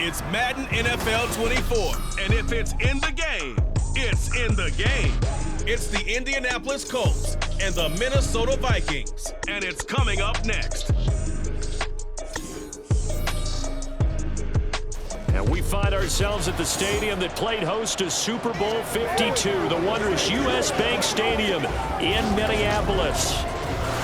It's Madden NFL 24, and if it's in the game, it's in the game. It's the Indianapolis Colts and the Minnesota Vikings, and it's coming up next. And we find ourselves at the stadium that played host to Super Bowl 52, the wondrous U.S. Bank Stadium in Minneapolis.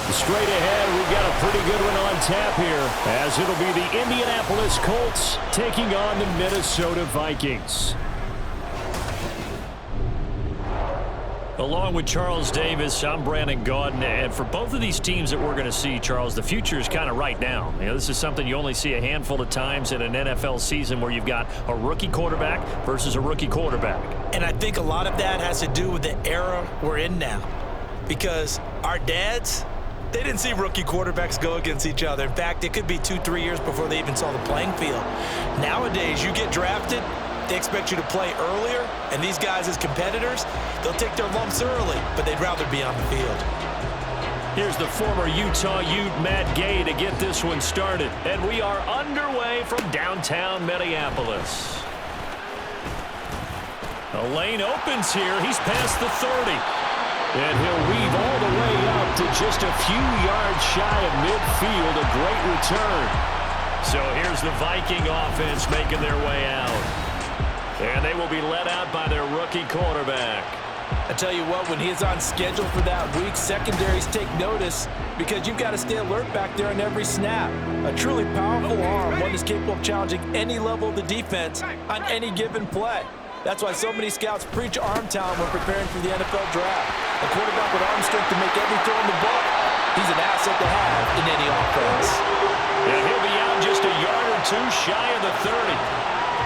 Straight ahead, we've got a pretty good one on tap here, as it'll be the Indianapolis Colts taking on the Minnesota Vikings. Along with Charles Davis, I'm Brandon Gaudin, and for both of these teams that we're going to see, Charles, the future is kind of right now. You know, this is something you only see a handful of times in an NFL season where you've got a rookie quarterback versus a rookie quarterback. And I think a lot of that has to do with the era we're in now, because our dads, they didn't see rookie quarterbacks go against each other. In fact, it could be 2-3 years before they even saw the playing field. Nowadays, you get drafted, they expect you to play earlier, and these guys as competitors, they'll take their lumps early, but they'd rather be on the field. Here's the former Utah Ute, Matt Gay, to get this one started. And we are underway from downtown Minneapolis. The lane opens here. He's past the 30. And he'll weave all the way up to just a few yards shy of midfield. A great return. So here's the Viking offense making their way out. And they will be led out by their rookie quarterback. I tell you what, when he's on schedule for that week, secondaries take notice because you've got to stay alert back there on every snap. A truly powerful arm, one that's capable of challenging any level of the defense on any given play. That's why so many scouts preach arm talent when preparing for the NFL draft. A quarterback with arm strength to make every throw in the ball, he's an asset to have in any offense. And he'll be out just a yard or two shy of the 30.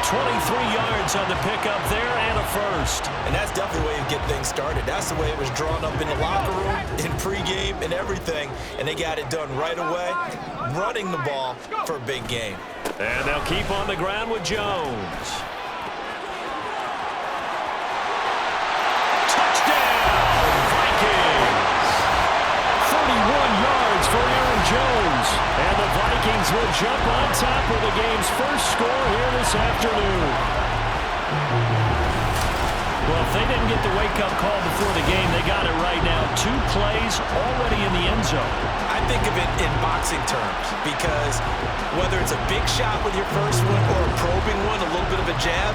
23 yards on the pickup there and a first. And that's definitely the way you get things started. That's the way it was drawn up in the locker room, in pregame, and everything. And they got it done right away, running the ball for a big game. And they'll keep on the ground with Jones. Touchdown, Vikings! 31 yards for Aaron Jones. And the Vikings will jump on top of the game's first score here this afternoon. Well, if they didn't get the wake-up call before the game, they got it right now. 2 plays already in the end zone. I think of it in boxing terms because whether it's a big shot with your first one or a probing one, a little bit of a jab,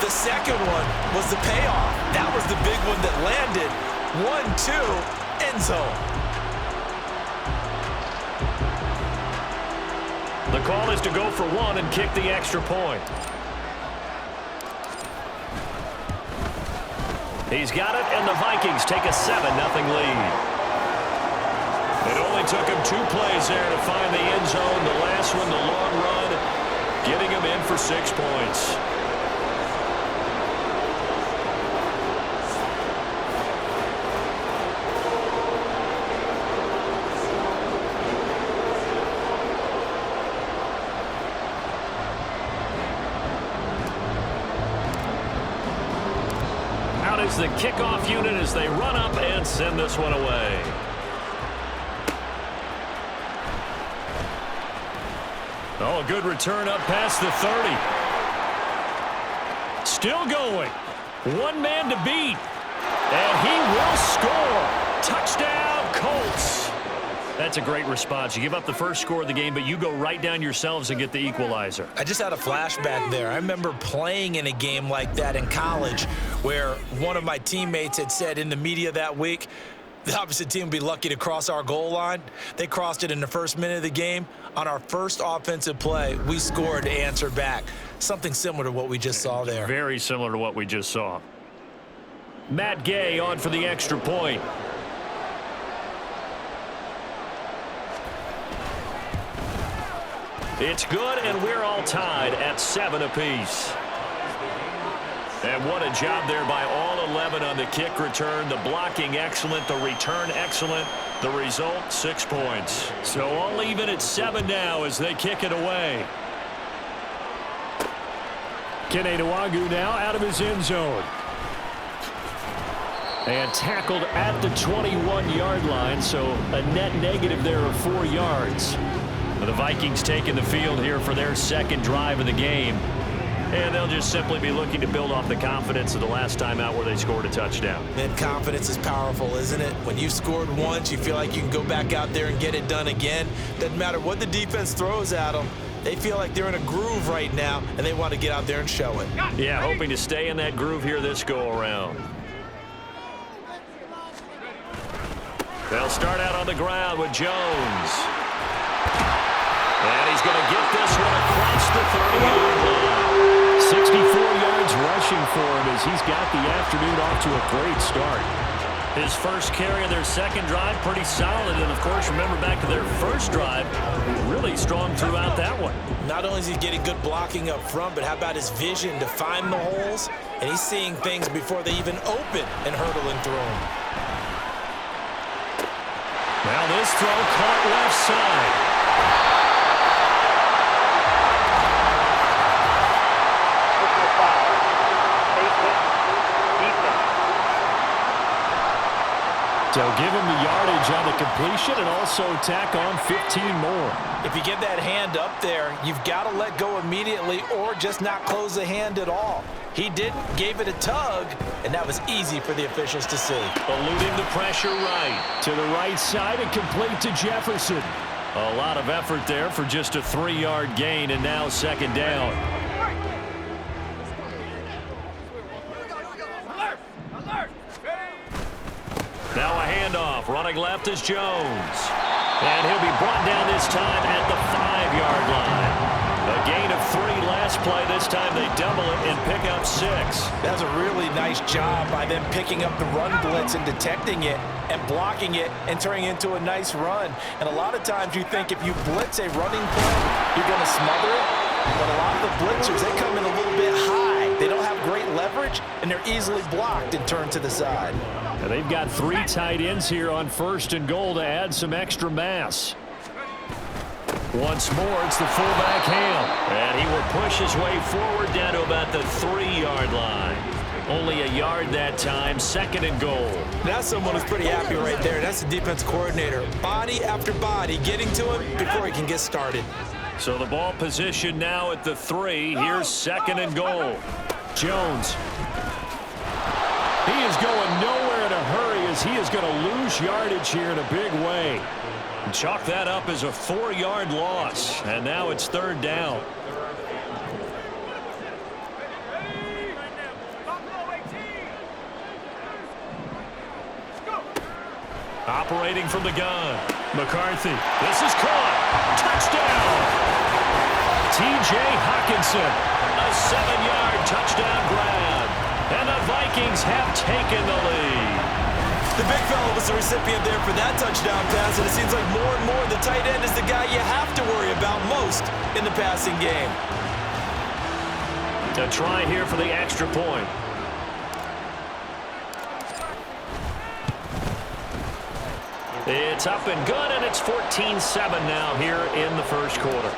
the second one was the payoff. That was the big one that landed. 1-2, end zone. The call is to go for one and kick the extra point. He's got it, and the Vikings take a 7-0 lead. It only took him 2 plays there to find the end zone. The last one, the long run, getting him in for 6 points. Is the kickoff unit as they run up and send this one away. Oh, a good return up past the 30. Still going. One man to beat. And he will score. Touchdown, Colts. That's a great response. You give up the first score of the game, but you go right down yourselves and get the equalizer. I just had a flashback there. I remember playing in a game like that in college where one of my teammates had said in the media that week, the opposite team would be lucky to cross our goal line. They crossed it in the first minute of the game. On our first offensive play, we scored to answer back. Something similar to what we just saw there. Very similar to what we just saw. Matt Gay on for the extra point. It's good, and we're all tied at 7 apiece. And what a job there by all 11 on the kick return. The blocking excellent, the return excellent. The result, 6 points. So all even at 7 now as they kick it away. Keneduagu now out of his end zone. And tackled at the 21-yard line, so a net negative there of 4 yards. The Vikings taking the field here for their second drive of the game. And they'll just simply be looking to build off the confidence of the last time out where they scored a touchdown. And confidence is powerful, isn't it? When you've scored once, you feel like you can go back out there and get it done again. Doesn't matter what the defense throws at them. They feel like they're in a groove right now, and they want to get out there and show it. Yeah, hoping to stay in that groove here this go-around. They'll start out on the ground with Jones. And he's going to get this one across the 30-yard line. 64 yards rushing for him as he's got the afternoon off to a great start. His first carry of their second drive, pretty solid. And, of course, remember back to their first drive, really strong throughout that one. Not only is he getting good blocking up front, but how about his vision to find the holes? And he's seeing things before they even open and hurdling through them. Now this throw caught left side. They'll give him the yardage on the completion and also tack on 15 more. If you get that hand up there, you've got to let go immediately or just not close the hand at all. He didn't, gave it a tug, and that was easy for the officials to see. Eluding the pressure right. To the right side and complete to Jefferson. A lot of effort there for just a 3-yard gain, and now second down. Now a handoff. Running left is Jones. And he'll be brought down this time at the 5-yard line. A gain of 3 last play. This time they double it and pick up 6. That's a really nice job by them picking up the run blitz and detecting it and blocking it and turning it into a nice run. And a lot of times you think if you blitz a running play, you're going to smother it. But a lot of the blitzers, they come in a little bit high. They don't have great leverage, and they're easily blocked and turned to the side. And they've got 3 tight ends here on 1st and goal to add some extra mass. Once more, it's the fullback Hale. And he will push his way forward down to about the 3-yard line. Only a yard that time, 2nd and goal. That's someone who's pretty happy right there. That's the defense coordinator. Body after body getting to him before he can get started. So the ball position now at the 3. Here's 2nd and goal. Jones. He is going nowhere in a hurry as he is going to lose yardage here in a big way. Chalk that up as a 4-yard loss. And now it's 3rd down. Operating from the gun. McCarthy. This is caught. Touchdown. T.J. Hockenson. A 7-yard touchdown grab. And the Vikings have taken the lead. The big fella was the recipient there for that touchdown pass, and it seems like more and more the tight end is the guy you have to worry about most in the passing game. A try here for the extra point. It's up and good, and it's 14-7 now here in the first quarter.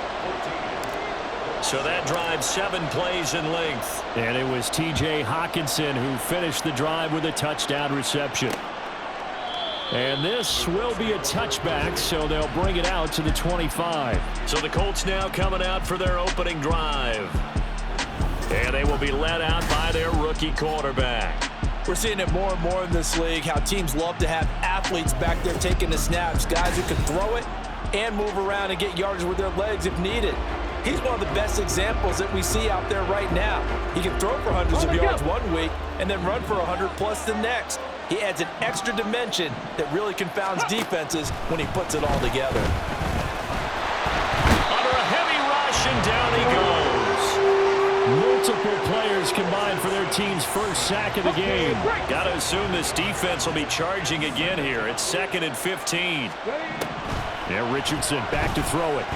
So that drive 7 plays in length. And it was T.J. Hockenson who finished the drive with a touchdown reception. And this will be a touchback, so they'll bring it out to the 25. So the Colts now coming out for their opening drive. And they will be led out by their rookie quarterback. We're seeing it more and more in this league, how teams love to have athletes back there taking the snaps, guys who can throw it and move around and get yardage with their legs if needed. He's one of the best examples that we see out there right now. He can throw for hundreds of yards one week and then run for 100+ the next. He adds an extra dimension that really confounds defenses when he puts it all together. Under a heavy rush, and down he goes. Multiple players combined for their team's first sack of the game. Got to assume this defense will be charging again here. It's 2nd and 15. Yeah, Richardson back to throw it.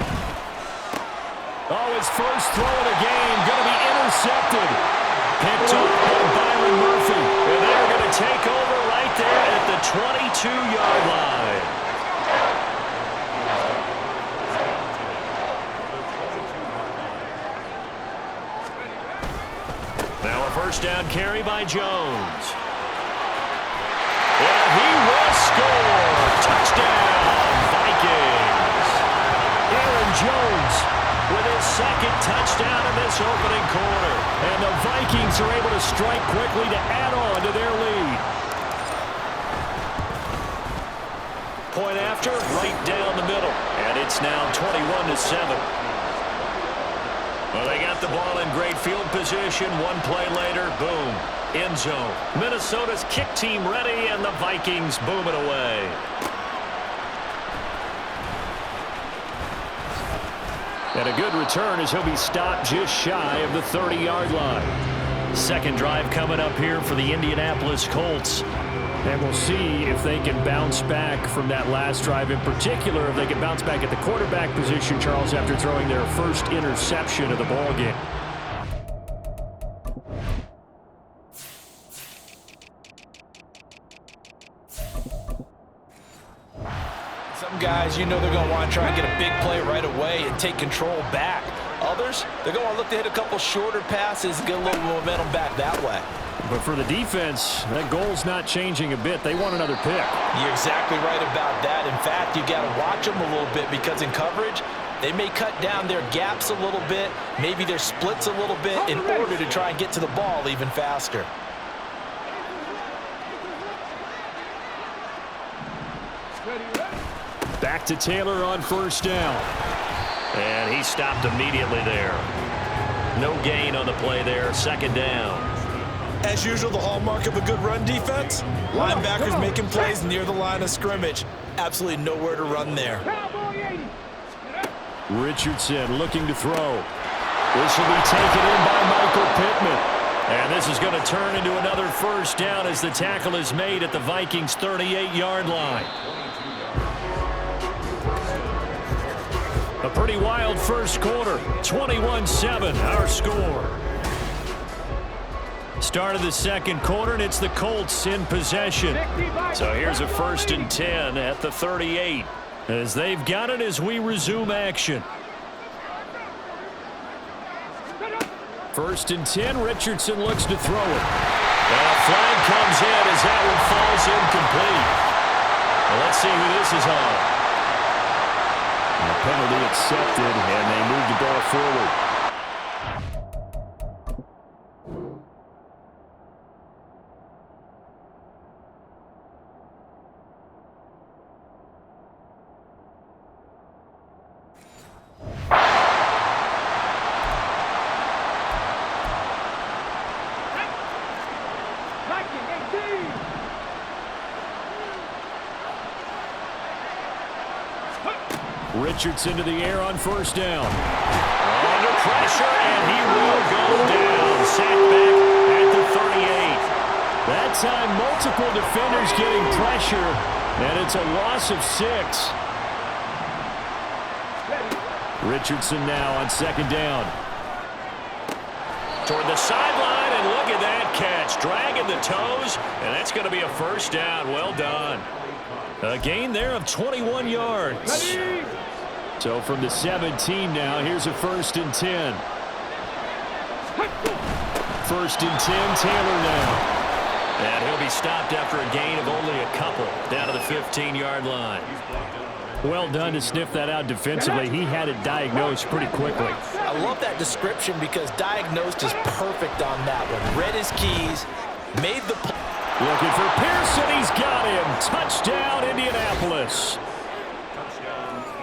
Oh, his first throw of the game going to be intercepted. Picked up by Byron Murphy. And they're going to take over right there at the 22-yard line. Now a first down carry by Jones. And he will score. Touchdown, Vikings. Aaron Jones with his 2nd touchdown in this opening quarter. are able to strike quickly to add on to their lead. Point after, right down the middle. And it's now 21-7. Well, they got the ball in great field position. One play later, boom, end zone. Minnesota's kick team ready, and the Vikings boom it away. And a good return as he'll be stopped just shy of the 30-yard line. Second drive coming up here for the Indianapolis Colts. And we'll see if they can bounce back from that last drive. In particular, if they can bounce back at the quarterback position, Charles, after throwing their first interception of the ballgame. Some guys, you know they're going to want to try and get a big play right away and take control back. Others, they're going to look to hit a couple shorter passes and get a little momentum back that way. But for the defense, that goal's not changing a bit. They want another pick. You're exactly right about that. In fact, you got to watch them a little bit because in coverage, they may cut down their gaps a little bit, maybe their splits a little bit in order to try and get to the ball even faster. Back to Taylor on first down. And he stopped immediately there. No gain on the play there. Second down. As usual, the hallmark of a good run defense, linebackers making plays near the line of scrimmage. Absolutely nowhere to run there. Richardson looking to throw. This will be taken in by Michael Pittman. And this is going to turn into another first down as the tackle is made at the Vikings' 38-yard line. A pretty wild first quarter. 21-7, our score. Start of the second quarter, and it's the Colts in possession. So here's a 1st and 10 at the 38. As they've got it as we resume action. 1st and 10, Richardson looks to throw it. And a flag comes in as that one falls incomplete. Well, let's see who this is on. And the penalty accepted, and they move the ball forward. Richardson to the air on first down. Under pressure, and he will go down. Sacked back at the 38. That time, multiple defenders getting pressure, and it's a loss of 6. Richardson now on second down. Toward the sideline, and look at that catch. Dragging the toes, and that's going to be a first down. Well done. A gain there of 21 yards. So from the 17 now, here's a 1st and 10. 1st and 10, Taylor now. And he'll be stopped after a gain of only a couple down to the 15-yard line. Well done to sniff that out defensively. He had it diagnosed pretty quickly. I love that description because diagnosed is perfect on that one. Read his keys, made the play. Looking for Pearson. He's got him. Touchdown, Indianapolis.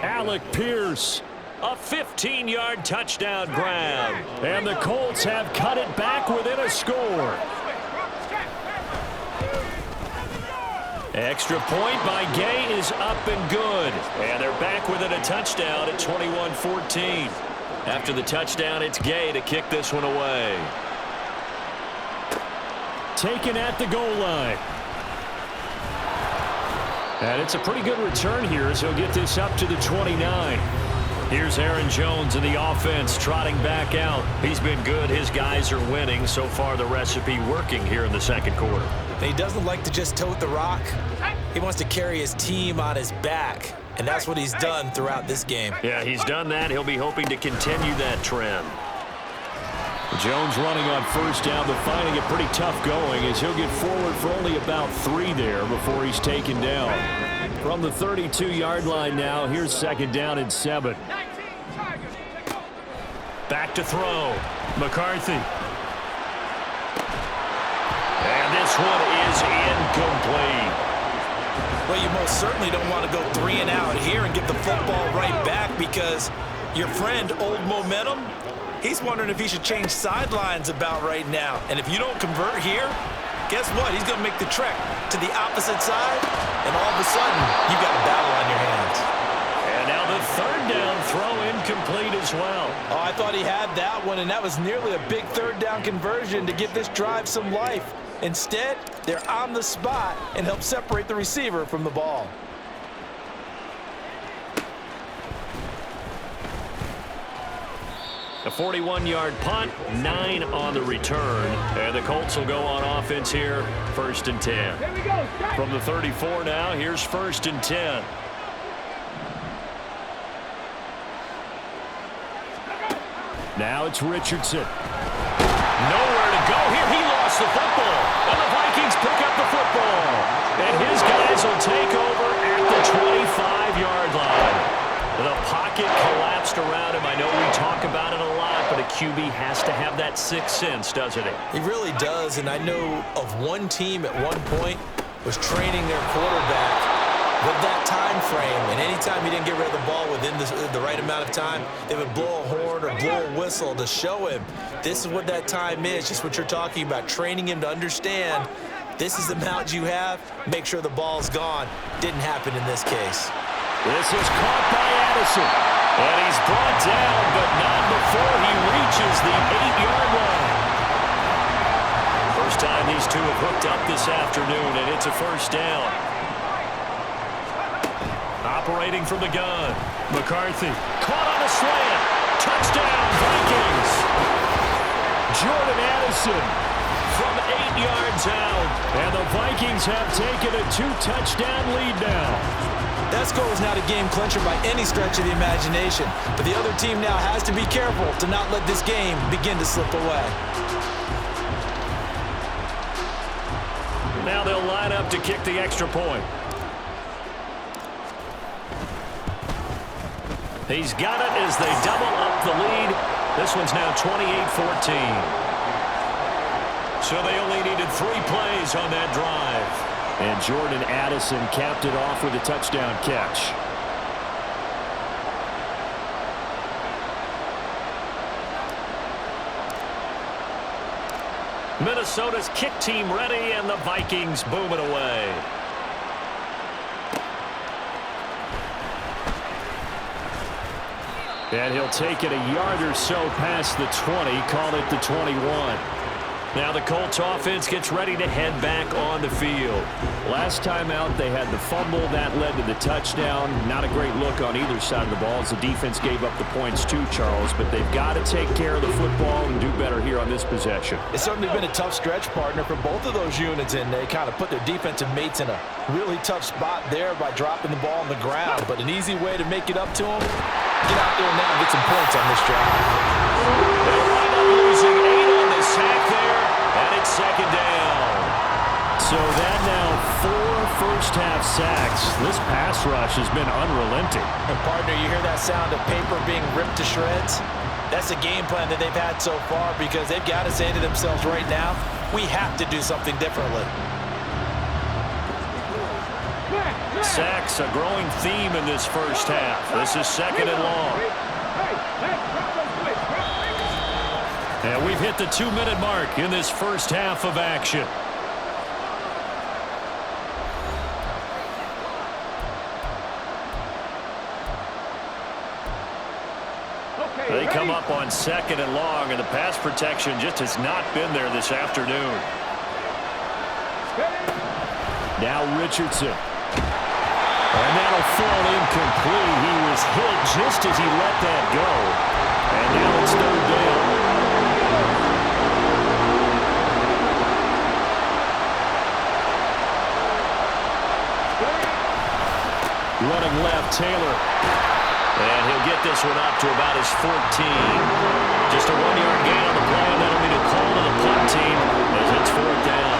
Alec Pierce, a 15-yard touchdown grab. And the Colts have cut it back within a score. Extra point by Gay is up and good. And they're back within a touchdown at 21-14. After the touchdown, it's Gay to kick this one away. Taken at the goal line. And it's a pretty good return here as he'll get this up to the 29. Here's Aaron Jones in the offense trotting back out. He's been good. His guys are winning. So far, the recipe working here in the second quarter. He doesn't like to just tote the rock. He wants to carry his team on his back, and that's what he's done throughout this game. Yeah, he's done that. He'll be hoping to continue that trend. Jones running on first down, but finding it pretty tough going as he'll get forward for only about 3 there before he's taken down. From the 32-yard line now, here's second down and 7. Back to throw. McCarthy. one is incomplete. Well, you most certainly don't want to go 3 and out here and get the football right back, because your friend, Old Momentum, he's wondering if he should change sidelines about right now. And if you don't convert here, guess what? He's going to make the trek to the opposite side, and all of a sudden, you've got a battle on your hands. And now the third down throw incomplete as well. Oh, I thought he had that one, and that was nearly a big third down conversion to give this drive some life. Instead, they're on the spot and help separate the receiver from the ball. A 41-yard punt, 9 on the return. And the Colts will go on offense here, 1st and 10. Here we go. From the 34 now, here's 1st and 10. Now it's Richardson. Nowhere to go here. He lost the football. And the Vikings pick up the football. And his guys will take over at the 25-yard line. The pocket collapsed around him. I know we talk about it a lot, but a QB has to have that sixth sense, doesn't he? He really does, and I know of one team at one point was training their quarterback with that time frame, and anytime he didn't get rid of the ball within the right amount of time, they would blow a horn or blow a whistle to show him this is what that time is, just what you're talking about, training him to understand this is the amount you have, make sure the ball's gone. Didn't happen in this case. This is caught by Addison, and he's brought down, but not before he reaches the 8-yard line. First time these two have hooked up this afternoon, and it's a first down. Operating from the gun, McCarthy caught on a slant. Touchdown, Vikings. Jordan Addison from 8 yards out, and the Vikings have taken a 2-touchdown lead now. That score was not a game clincher by any stretch of the imagination, but the other team now has to be careful to not let this game begin to slip away. Now they'll line up to kick the extra point. He's got it as they double up the lead. This one's now 28-14. So they only needed 3 plays on that drive. And Jordan Addison capped it off with a touchdown catch. Minnesota's kick team ready, and the Vikings boom it away. And he'll take it a yard or so past the 20, call it the 21. Now the Colts offense gets ready to head back on the field. Last time out, they had the fumble. That led to the touchdown. Not a great look on either side of the ball as the defense gave up the points too, Charles. But they've got to take care of the football and do better here on this possession. It's certainly been a tough stretch, partner, for both of those units, and they kind of put their defensive mates in a really tough spot there by dropping the ball on the ground. But an easy way to make it up to them, get out there now and get some points on this drive. They'll wind up losing 8 on the sack there, and it's 2nd down. So that now 4 first-half sacks. This pass rush has been unrelenting. And, partner, you hear that sound of paper being ripped to shreds? That's the game plan that they've had so far, because they've got to say to themselves right now, we have to do something differently. Sacks, a growing theme in this first half. This is 2nd and long. And we've hit the 2-minute mark in this first half of action. They come up on 2nd and long, and the pass protection just has not been there this afternoon. Now Richardson. And that'll fall incomplete. He was hit just as he let that go. And now it's 3rd down. Running left, Taylor. And he'll get this one up to about his 14. Just a 1-yard gain on the play, and that'll be the call to the punt team as it's 4th down.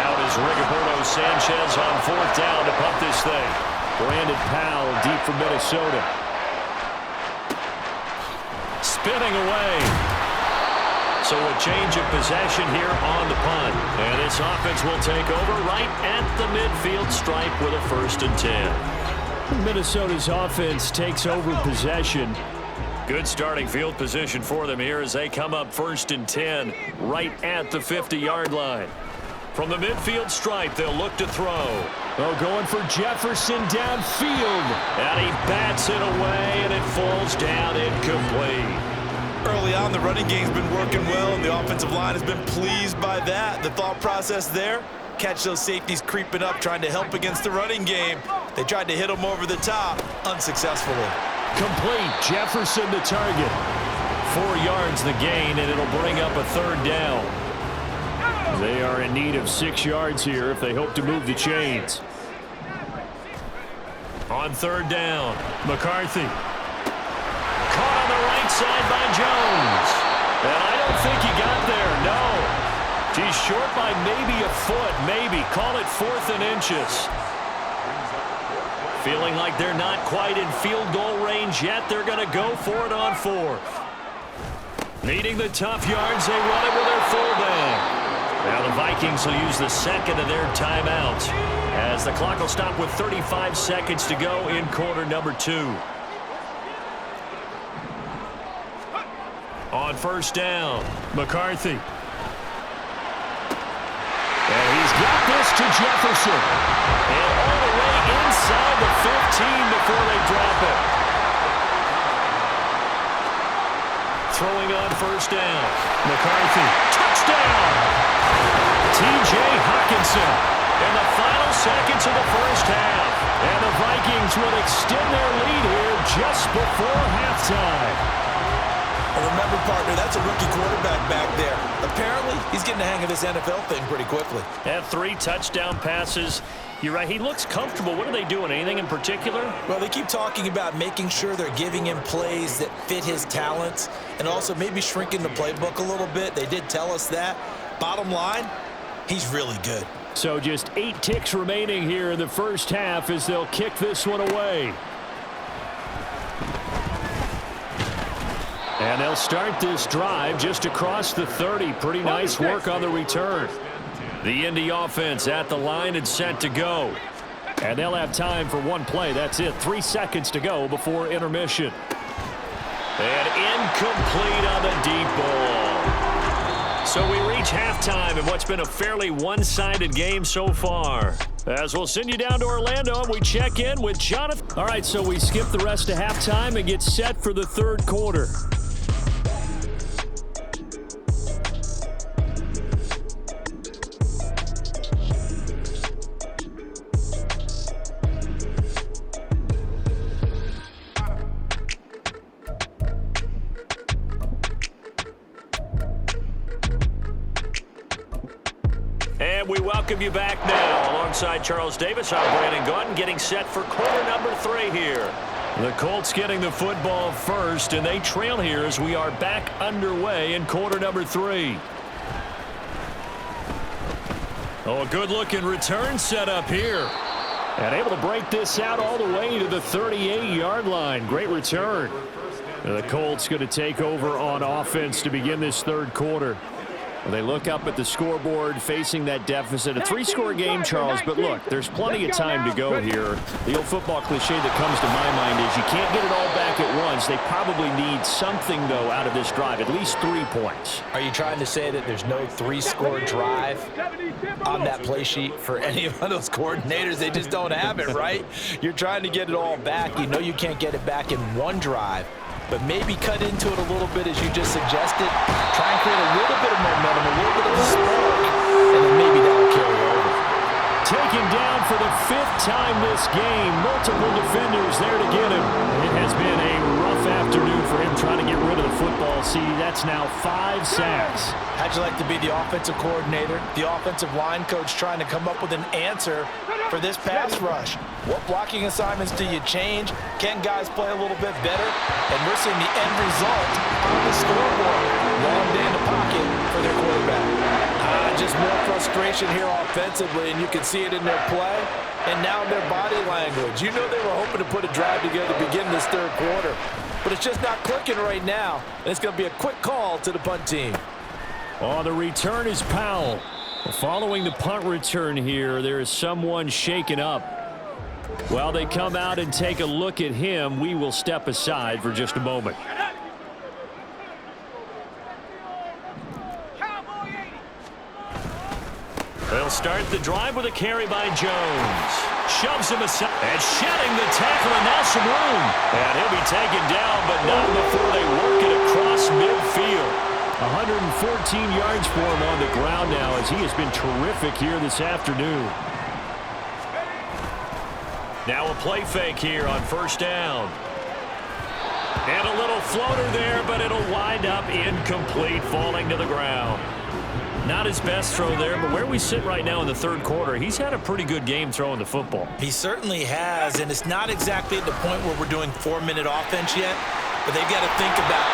Out is Rigoberto Sanchez on 4th down to punt this thing. Brandon Powell deep from Minnesota. Spinning away. So a change of possession here on the punt. And this offense will take over right at the midfield stripe with a 1st and 10. Minnesota's offense takes over possession. Good starting field position for them here as they come up 1st and 10 right at the 50-yard line. From the midfield stripe, they'll look to throw. Oh, going for Jefferson downfield. And he bats it away, and it falls down incomplete. Early on, the running game's been working well, and the offensive line has been pleased by that. The thought process there, catch those safeties creeping up, trying to help against the running game. They tried to hit them over the top, unsuccessfully. Complete. Jefferson the target. 4 yards the gain, and it'll bring up a 3rd down. They are in need of 6 yards here if they hope to move the chains. On 3rd down, McCarthy. Caught on the right side by Jones. And I don't think he got there, no. He's short by maybe a foot, maybe. Call it 4th and inches. Feeling like they're not quite in field goal range yet. They're going to go for it on 4th. Needing the tough yards, they run it with their fullback. Now the Vikings will use the 2nd of their timeouts as the clock will stop with 35 seconds to go in quarter number 2. On 1st down, McCarthy. And he's got this to Jefferson. And all the way inside the 15 before they drop it. Throwing on 1st down, McCarthy. Touchdown! T.J. Hawkinson in the final seconds of the 1st half. And the Vikings will extend their lead here just before halftime. Remember, partner, that's a rookie quarterback back there. Apparently, he's getting the hang of this NFL thing pretty quickly. And 3 touchdown passes. You're right, he looks comfortable. What are they doing? Anything in particular? Well, they keep talking about making sure they're giving him plays that fit his talents and also maybe shrinking the playbook a little bit. They did tell us that. Bottom line, he's really good. So just 8 ticks remaining here in the 1st half as they'll kick this one away. And they'll start this drive just across the 30. Pretty nice work on the return. The Indy offense at the line and set to go. And they'll have time for 1 play. That's it. 3 seconds to go before intermission. And incomplete on the deep ball. So we reach halftime in what's been a fairly one-sided game so far. As we'll send you down to Orlando, and we check in with Jonathan. All right, so we skip the rest of halftime and get set for the 3rd quarter. And we welcome you back now. Alongside Charles Davis, I'm Brandon Gaudin, getting set for quarter number 3 here. The Colts getting the football first, and they trail here as we are back underway in quarter number 3. Oh, a good-looking return set up here. And able to break this out all the way to the 38-yard line. Great return. And the Colts going to take over on offense to begin this 3rd quarter. Well, they look up at the scoreboard facing that deficit. A 3-score game, Charles, but look, there's plenty of time to go here. The old football cliche that comes to my mind is you can't get it all back at once. They probably need something, though, out of this drive, at least 3 points. Are you trying to say that there's no 3-score drive on that play sheet for any of those coordinators? They just don't have it, right? You're trying to get it all back. You know you can't get it back in 1 drive. But maybe cut into it a little bit as you just suggested. Try and create a little bit of momentum, a little bit of a spark, and then maybe that'll carry over. Taken down for the 5th time this game. Multiple defenders there to get him. It has been a rough afternoon for him trying to get rid of the football. See, that's now 5 sacks. How'd you like to be the offensive coordinator, the offensive line coach trying to come up with an answer for this pass rush? What blocking assignments do you change? Can guys play a little bit better? And we're seeing the end result on the scoreboard. Long day in the pocket for their quarterback. Just more frustration here offensively, and you can see it in their play and now their body language. You know they were hoping to put a drive together to begin this 3rd quarter, but it's just not clicking right now, and it's going to be a quick call to the punt team. On the return is Powell. Following the punt return here, there is someone shaken up. While they come out and take a look at him, we will step aside for just a moment. They'll start the drive with a carry by Jones. Shoves him aside and shedding the tackle, and now some room. And he'll be taken down, but not before they work it across midfield. 114 yards for him on the ground now, as he has been terrific here this afternoon. Now a play fake here on first down. And a little floater there, but it'll wind up incomplete, falling to the ground. Not his best throw there, but where we sit right now in the third quarter, he's had a pretty good game throwing the football. He certainly has, and it's not exactly at the point where we're doing 4-minute offense yet, but they've got to think about,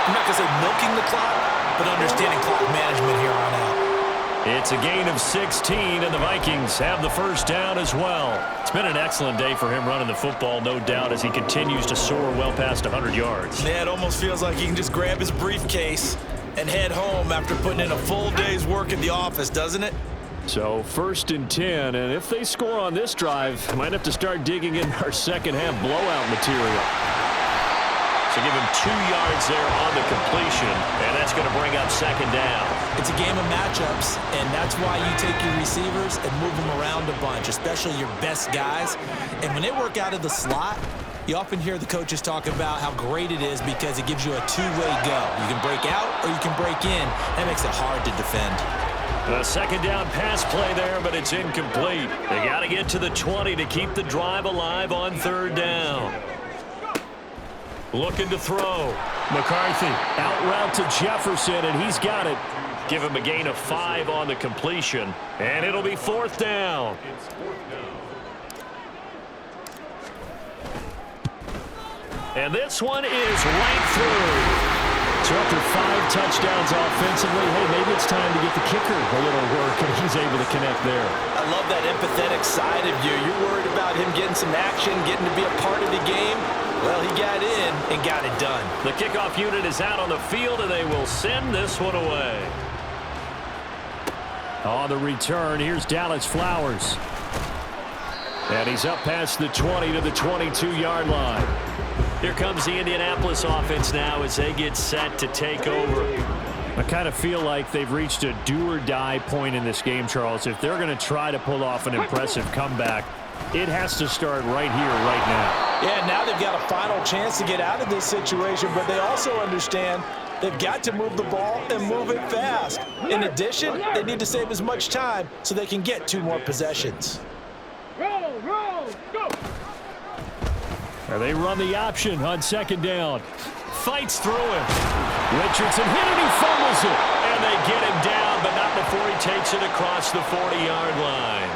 I'm not going to say milking the clock, but understanding clock management here on out. It's a gain of 16, and the Vikings have the first down as well. It's been an excellent day for him running the football, no doubt, as he continues to soar well past 100 yards. Yeah, it almost feels like he can just grab his briefcase and head home after putting in a full day's work at the office, doesn't it? So 1st and 10, and if they score on this drive, might have to start digging in our second half blowout material. So give him 2 yards there on the completion, and that's going to bring up second down. It's a game of matchups, and that's why you take your receivers and move them around a bunch, especially your best guys. And when they work out of the slot, you often hear the coaches talk about how great it is because it gives you a two-way go. You can break out or you can break in. That makes it hard to defend. A second down pass play there, but it's incomplete. They got to get to the 20 to keep the drive alive on third down. Looking to throw. McCarthy out route to Jefferson, and he's got it. Give him a gain of 5 on the completion, and it'll be 4th down. And this one is right through. So after 5 touchdowns offensively, hey, maybe it's time to get the kicker a little work, and he's able to connect there. I love that empathetic side of you. You're worried about him getting some action, getting to be a part of the game. Well, he got in and got it done. The kickoff unit is out on the field, and they will send this one away. On the return, here's Dallas Flowers. And he's up past the 20 to the 22-yard line. Here comes the Indianapolis offense now as they get set to take over. I kind of feel like they've reached a do-or-die point in this game, Charles. If they're going to try to pull off an impressive comeback, it has to start right here, right now. Yeah, now they've got a final chance to get out of this situation, but they also understand they've got to move the ball and move it fast. In addition, they need to save as much time so they can get 2 more possessions. Roll, go! They run the option on second down. Fights through him. Richardson hit it, he fumbles it. And they get him down, but not before he takes it across the 40-yard line.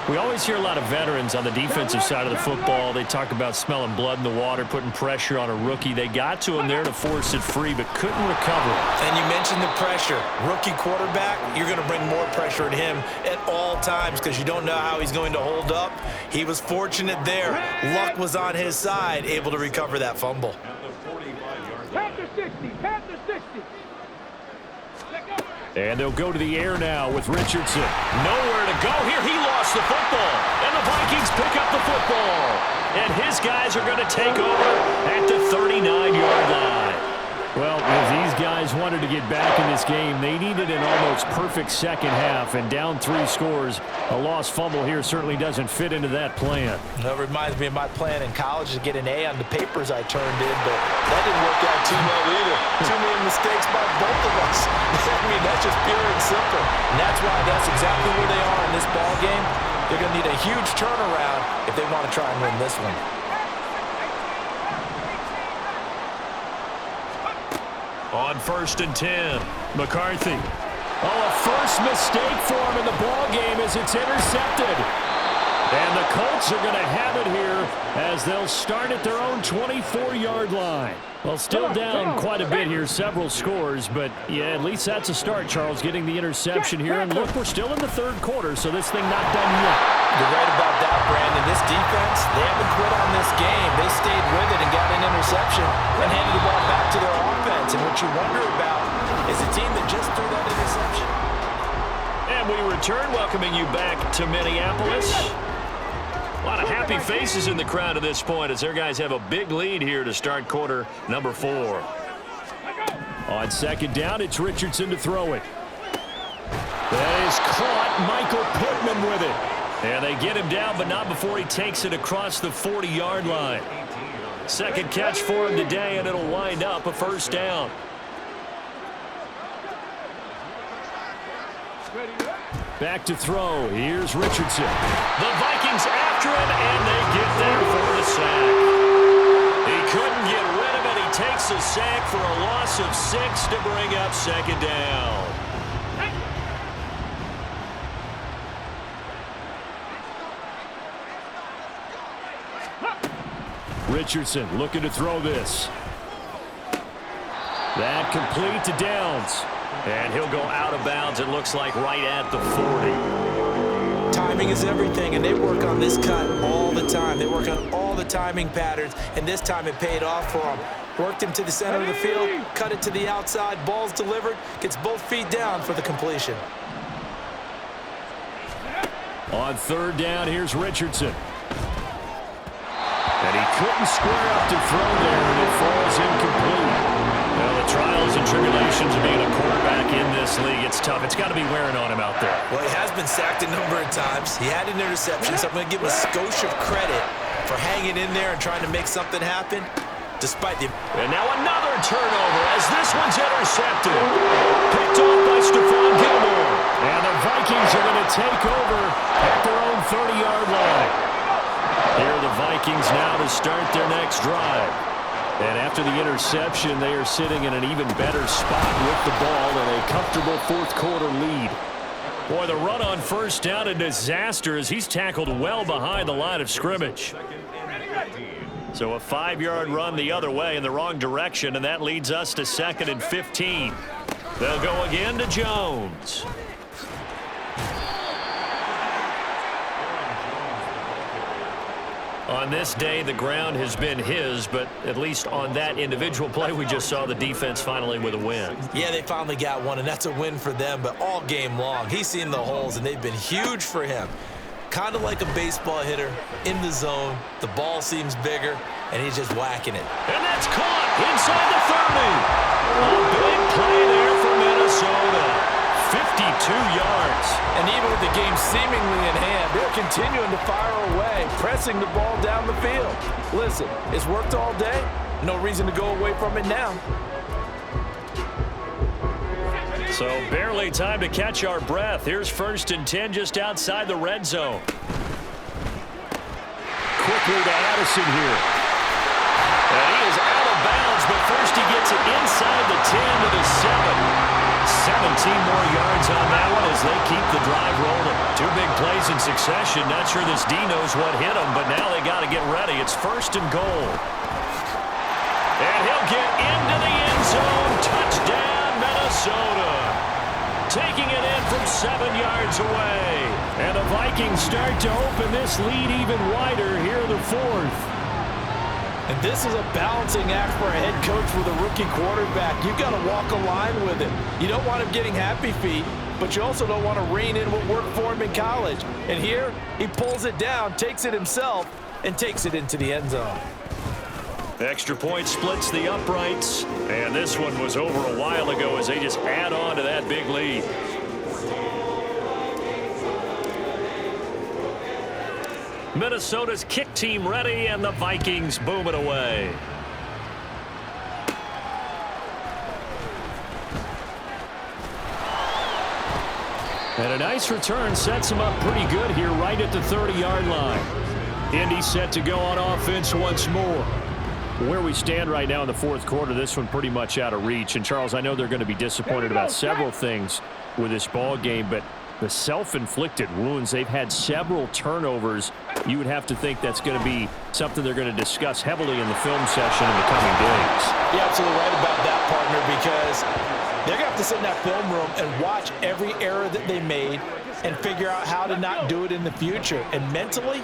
We always hear a lot of veterans on the defensive side of the football. They talk about smelling blood in the water, putting pressure on a rookie. They got to him there to force it free, but couldn't recover. And you mentioned the pressure. Rookie quarterback, you're going to bring more pressure at him at all times because you don't know how he's going to hold up. He was fortunate there. Luck was on his side, able to recover that fumble. Panther 60, Panther 60. And they'll go to the air now with Richardson. Nowhere to go here. He lost the football. And the Vikings pick up the football. And his guys are going to take over at the 39-yard line. Well, if these guys wanted to get back in this game, they needed an almost perfect second half. And down 3 scores, a lost fumble here certainly doesn't fit into that plan. That reminds me of my plan in college to get an A on the papers I turned in, but that didn't work out too well either. Too many mistakes by both of us. I mean, that's just pure and simple. And that's why that's exactly where they are in this ball game. They're going to need a huge turnaround if they want to try and win this one. On 1st and 10, McCarthy. Oh, a first mistake for him in the ball game as it's intercepted. And the Colts are going to have it here as they'll start at their own 24-yard line. Well, still down quite a bit here, several scores, but yeah, at least that's a start, Charles, getting the interception here. And look, we're still in the third quarter, so this thing not done yet. You're right about that, Brandon. This defense, they haven't quit on this game. They stayed with it and got an interception and handed the ball back to their offense. And what you wonder about is a team that just threw that interception. And we return, welcoming you back to Minneapolis. A lot of happy faces in the crowd at this point as their guys have a big lead here to start quarter number 4. On second down, it's Richardson to throw it. That is caught. Michael Pittman with it. And they get him down, but not before he takes it across the 40-yard line. Second catch for him today, and it'll wind up a first down. Back to throw. Here's Richardson. The Vikings after him, and they get there for the sack. He couldn't get rid of it. He takes a sack for a loss of 6 to bring up second down. Richardson looking to throw this. That complete to Downs. And he'll go out of bounds, it looks like, right at the 40. Timing is everything, and they work on this cut all the time. They work on all the timing patterns, and this time it paid off for them. Worked him to the center of the field, cut it to the outside, ball's delivered, gets both feet down for the completion. On third down, here's Richardson. And he couldn't square up to throw there, and it falls incomplete. Well, the trials and tribulations of being a quarterback in this league, it's tough. It's got to be wearing on him out there. Well, he has been sacked a number of times. He had an interception, so I'm going to give him a skosh of credit for hanging in there and trying to make something happen, despite the... And now another turnover as this one's intercepted. Picked off by Stephon Gilmore. And the Vikings are going to take over at their own 30-yard line. Here are the Vikings now to start their next drive. And after the interception, they are sitting in an even better spot with the ball and a comfortable fourth-quarter lead. Boy, the run on first down, a disaster as he's tackled well behind the line of scrimmage. So a 5-yard run the other way in the wrong direction, and that leads us to 2nd and 15. They'll go again to Jones. On this day, the ground has been his, but at least on that individual play, we just saw the defense finally with a win. Yeah, they finally got one, and that's a win for them, but all game long, he's seen the holes, and they've been huge for him. Kind of like a baseball hitter in the zone. The ball seems bigger, and he's just whacking it. And that's caught inside the 30. A big play there for Minnesota. 52 yards. And even with the game seemingly in hand, they're continuing to fire away, pressing the ball down the field. Listen, it's worked all day. No reason to go away from it now. So barely time to catch our breath. Here's 1st and 10 just outside the red zone. Quickly to Addison here. And he is out of bounds, but first he gets it inside the 10 to the 7. 17 more yards on that one as they keep the drive rolling. 2 big plays in succession. Not sure this D knows what hit him, but now they got to get ready. It's 1st and goal. And he'll get into the end zone. Touchdown, Minnesota. Taking it in from 7 yards away. And the Vikings start to open this lead even wider here in the 4th. And this is a balancing act for a head coach with a rookie quarterback. You've got to walk a line with him. You don't want him getting happy feet, but you also don't want to rein in what worked for him in college. And here, he pulls it down, takes it himself, and takes it into the end zone. Extra point splits the uprights, and this one was over a while ago as they just add on to that big lead. Minnesota's kick team ready, and the Vikings boom it away. And a nice return sets him up pretty good here right at the 30-yard line. Indy set to go on offense once more. Where we stand right now in the 4th quarter, this one pretty much out of reach. And, Charles, I know they're going to be disappointed about several things with this ball game, but the self-inflicted wounds, they've had several turnovers. You would have to think that's going to be something they're going to discuss heavily in the film session in the coming days. You're absolutely right about that, partner, because they're going to have to sit in that film room and watch every error that they made and figure out how to not do it in the future. And mentally,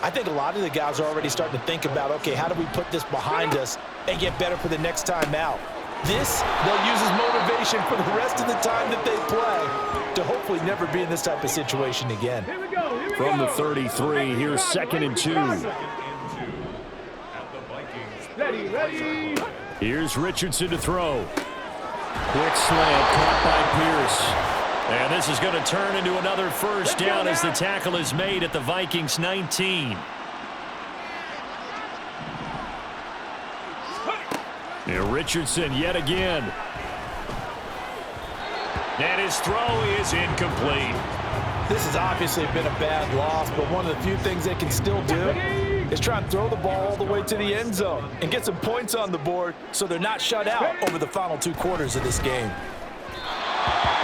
I think a lot of the guys are already starting to think about, okay, how do we put this behind us and get better for the next time out? This, they'll use as motivation for the rest of the time that they play to hopefully never be in this type of situation again. Here we go. Here we From go. the 33, here's 2nd and 2. Ready, ready. Here's Richardson to throw. Quick slant caught by Pierce. And this is going to turn into another first down as the tackle is made at the Vikings 19. And Richardson yet again. And his throw is incomplete. This has obviously been a bad loss, but one of the few things they can still do is try and throw the ball all the way to the end zone and get some points on the board so they're not shut out over the final 2 quarters of this game.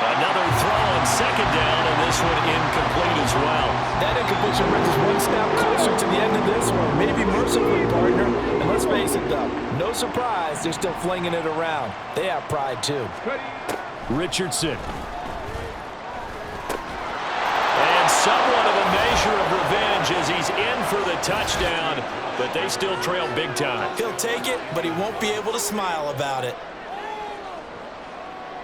Another throw on 2nd down, and this one incomplete as well. That incompletion brings us 1 snap closer to the end of this one. Maybe mercifully, partner. And let's face it, though, no surprise, they're still flinging it around. They have pride, too. Richardson. And somewhat of a measure of revenge as he's in for the touchdown, but they still trail big time. He'll take it, but he won't be able to smile about it.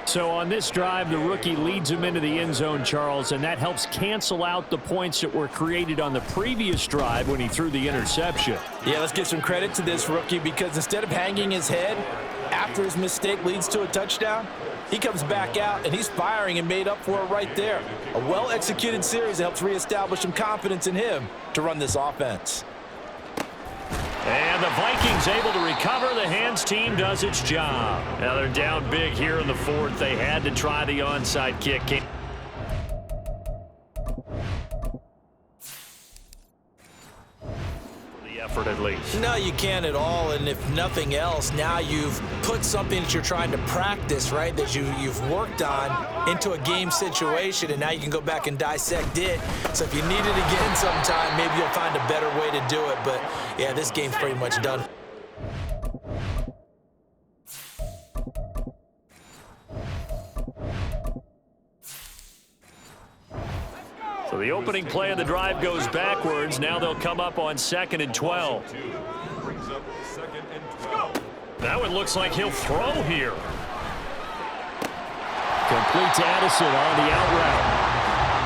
So on this drive, the rookie leads him into the end zone, Charles, and that helps cancel out the points that were created on the previous drive when he threw the interception. Yeah, let's give some credit to this rookie because instead of hanging his head after his mistake leads to a touchdown, he comes back out and he's firing and made up for it right there. A well-executed series that helps reestablish some confidence in him to run this offense. And the Vikings able to recover. The hands team does its job. Now they're down big here in the 4th. They had to try the onside kick. The effort at least. No, you can't at all, and if nothing else, now you've put something that you're trying to practice, right, that you've worked on into a game situation, and now you can go back and dissect it. So if you need it again sometime, maybe you'll find a better way to do it. But, yeah, this game's pretty much done. So the opening play of the drive goes backwards. Now they'll come up on 2nd and 12. That one looks like he'll throw here. Complete to Addison on the out route.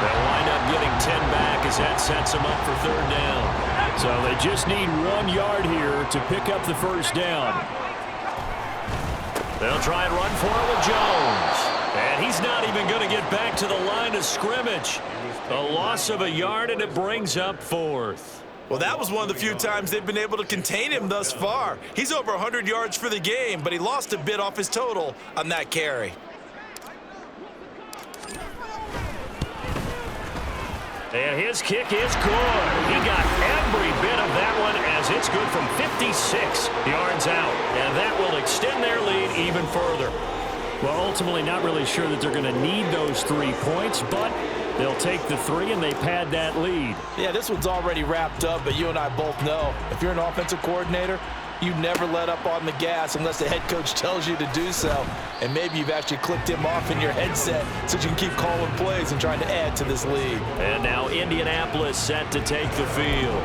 They'll wind up getting 10 back as that sets them up for 3rd down. So they just need 1 yard here to pick up the first down. They'll try and run for it with Jones. And he's not even going to get back to the line of scrimmage. A loss of a yard, and it brings up 4th. Well, that was one of the few times they've been able to contain him thus far. He's over 100 yards for the game, but he lost a bit off his total on that carry. And his kick is good. He got every bit of that one as it's good from 56 yards out. And that will extend their lead even further. Well, ultimately not really sure that they're going to need those 3 points, but they'll take the 3 and they pad that lead. Yeah, this one's already wrapped up, but you and I both know if you're an offensive coordinator, you never let up on the gas unless the head coach tells you to do so. And maybe you've actually clicked him off in your headset so you can keep calling plays and trying to add to this lead. And now Indianapolis set to take the field.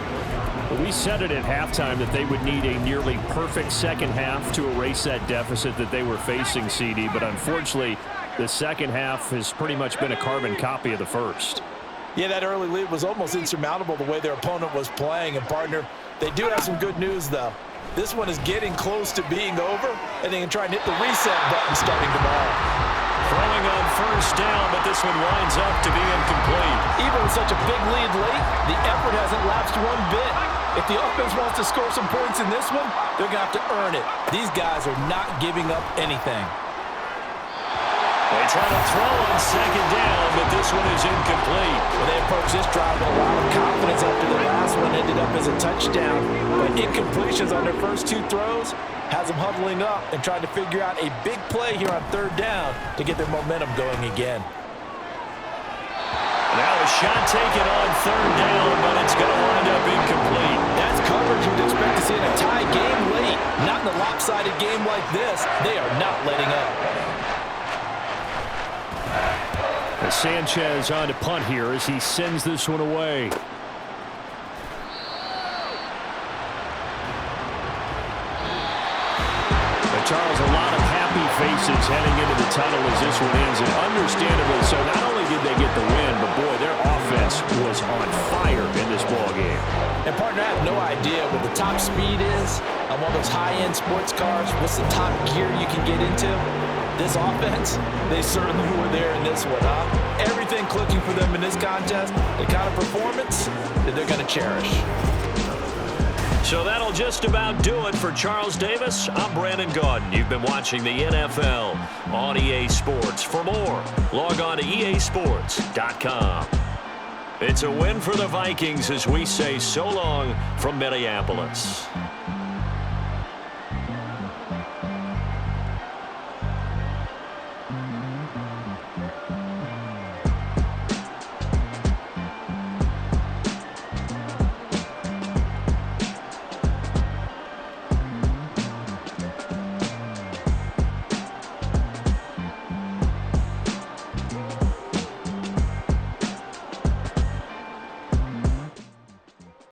We said it at halftime that they would need a nearly perfect second half to erase that deficit that they were facing, CD. But unfortunately, the second half has pretty much been a carbon copy of the first. Yeah, that early lead was almost insurmountable the way their opponent was playing. And, partner, they do have some good news, though. This one is getting close to being over, and they can try and hit the reset button starting tomorrow. Throwing on first down, but this one winds up to be incomplete. Even with such a big lead late, the effort hasn't lapsed one bit. If the offense wants to score some points in this one, they're going to have to earn it. These guys are not giving up anything. They try to throw on second down, but this one is incomplete. Well, they approach this drive with a lot of confidence after the last one ended up as a touchdown. But incompletions on their first 2 throws has them huddling up and trying to figure out a big play here on 3rd down to get their momentum going again. Now a shot taken on 3rd down, but it's going to wind up incomplete. That's coverage you'd expect to see in a tie game late. Not in a lopsided game like this. They are not letting up. And Sanchez on to punt here as he sends this one away. Charles, a lot of happy faces heading into the tunnel as this one ends, and understandably so. Not only did they get the win, but boy, their offense was on fire in this ball game. And partner, I have no idea what the top speed is on one of those high-end sports cars. What's the top gear you can get into? This offense, they certainly were there in this one, huh? Everything clicking for them in this contest, the kind of performance that they're going to cherish. So that'll just about do it for Charles Davis. I'm Brandon Gaudin. You've been watching the NFL on EA Sports. For more, log on to easports.com. It's a win for the Vikings as we say so long from Minneapolis.